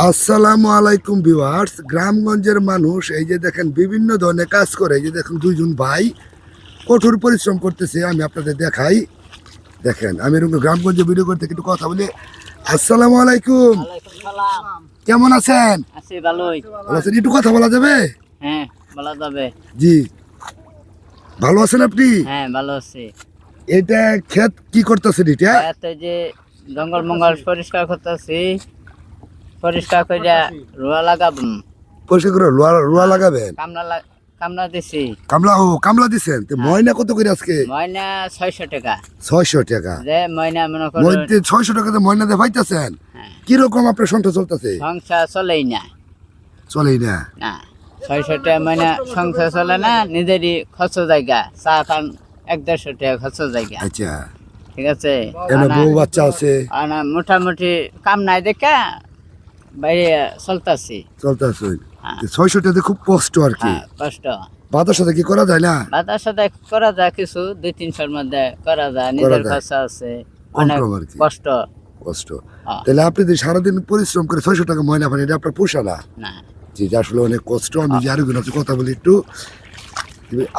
আসসালামু আলাইকুম ভিউয়ার্স। গ্রামগঞ্জের মানুষ এই যে দেখেন বিভিন্ন ধরনের কাজ করে। এই যে দেখেন দুইজন ভাই কঠোর পরিশ্রম করতেছে, আমি আপনাদের দেখাই। দেখেন আমি এরকম গ্রামগঞ্জে ভিডিও করতে একটু কথা বলি। আসসালামু আলাইকুম, কেমন আছেন? ভালো আছেন? একটু কথা বলা যাবে? হ্যাঁ বলা যাবে। জি, ভালো আছেন আপনি? হ্যাঁ ভালো আছি। এটা ক্ষেত কি করতেছেন? এটা যে জঙ্গল মঙ্গল পরিষ্কার করতেছি, পরিষ্কার করে রোয়া লাগাবো। পরিষ্কার করে রোয়া লাগাবেন? কামলা দিছি। কামলা দিছেন? ময়না কত করে আজকে? ময়না 600 টাকা। 600 টাকা? যে ময়না মনে করো 600 টাকাতে ময়না দিয়ে পাইতেছেন? কিরকম আপনার সংসার চলতেছে? সংসার চলেই না। চলেই না? না, 600 টাকা ময়না সংসার চলে না। নিজেরই খরচ জায়গা, চা খান 100-150 টাকা খরচ জায়গা। আচ্ছা, ঠিক আছে। বউ বাচ্চা আছে? মোটামুটি কাম নাই দেখা বাইরে চলতেছি। 600 টাকাতে খুব কষ্ট আর কি। কষ্ট। বাতার সাথে কি করা যায় না? বাতার সাথে করা যায়, কিছু 2-300-র মধ্যে করা যায়। নিজের খরচা আছে, অনেক কষ্ট। তাহলে আপনি যে সারাদিন পরিশ্রম করে 600 টাকা ময়না পান, এটা আপনার পোষা না? জি, আসলে অনেক কষ্ট। আমি যে আরো কথা বলি একটু।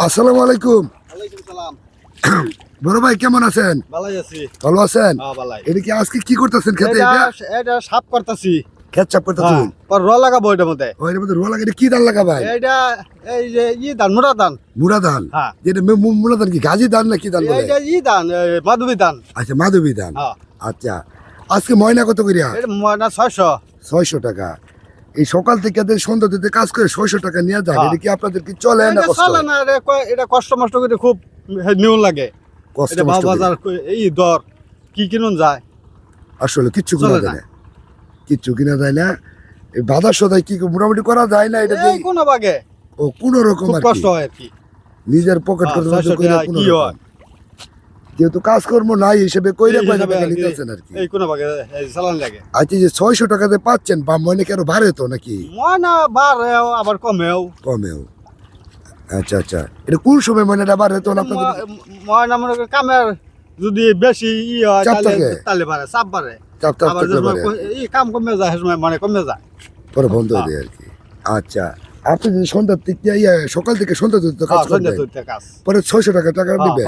আসসালামু আলাইকুম। বড় ভাই কেমন আছেন? ভালো আছেন? এটা কি আজকে কি করতেছেন খেতে? এটা সাফ করতেছি। ক্ষেত সাফ করতেছেন? রোয়া লাগাবো এটার মধ্যে। ওইটার মধ্যে রোয়া লাগাই? কি ধান লাগাবেন? এটা এই যে ধান, মুড়া ধান। মুড়া ধান? যেটা মুড়া ধান কি গাজী ধান না কি ধান বলে? এটা ধান, মাধবী ধান। আচ্ছা, মাধবী ধান। আচ্ছা, আজকে ময়না কত করিয়া? ময়না 600 টাকা। এই সকাল থেকে সন্ধ্যা দিতে কাজ করে 600 টাকা নিয়ে যান। এটা কি আপনাদের কি চলে না? চলে না, এটা কষ্ট মষ্ট করে খুব নিয়ম লাগে। বাজার এই দর কি কিনুন যায়, আসলে কিচ্ছু কিনা যায় না। কিচ্ছু কিনা যায় না। এই বাজার সদাই কি মোটামুটি করা যায় না? এটা কোনো ভাগে ও কোন রকম কষ্ট হয় আর কি, নিজের পকেট খরচ কি হয়। যেহেতু কাজকর্ম নাই হিসেবে কইরা পয়সা নিতেছেন আর কি, এই কোন ভাগে চালান লাগে। আচ্ছা, যে 600 টাকাতে পাচ্ছেন, বা ময়না কি আরো বাড়ে তো নাকি? ময়না বাড়েও আবার কমেও। আচ্ছা আচ্ছা, এটা কোন সময় ময়নাটা বাড়ে তো আপনাদের? ময়না মনে করে কামের যদি বেশি হয় তাহলে বাড়ে, চাপ বাড়ে। আবার এই কাম কমে যায়, মানে কমে যায়, পরে বন্ধ হয়ে যায় আর কি। আচ্ছা, আপনি যদি সন্ধ্যার থেকে সকাল থেকে সন্ধ্যা দিতে কাজ করবেন, পরে 600 টাকা দিবে,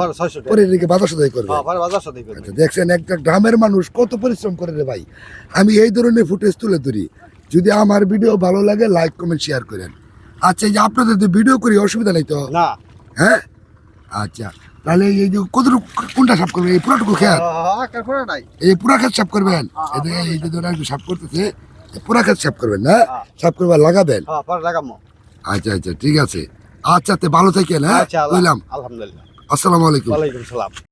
পরে এদিকে বাজার সদাই করবে। আচ্ছা, দেখছেন একটা গ্রামের মানুষ কত পরিশ্রম করে রে ভাই। আমি এই ধরনের ফুটেজ তুলে ধরি। যদি আমার ভিডিও ভালো লাগে, লাইক কমেন্ট শেয়ার করেন। আচ্ছা, এই যে আপনাদের যে ভিডিও করি, অসুবিধা নেই তো? না। হ্যাঁ, আচ্ছা, তাহলে এই যে কোনটা সাফ করবেন? এই পুরাটুকু খেত? এই পুরা খেত সাফ করবেন? এই যে ধরে সাফ করতেছে, পুরা খেত সাফ করবেন না? সাফ করবার লাগাবেন? আচ্ছা আচ্ছা, ঠিক আছে। আচ্ছা, ভালো থাকেন। হ্যাঁ, বললাম। আলহামদুলিল্লাহ। আসসালামু আলাইকুম। ওয়ালাইকুম সালাম।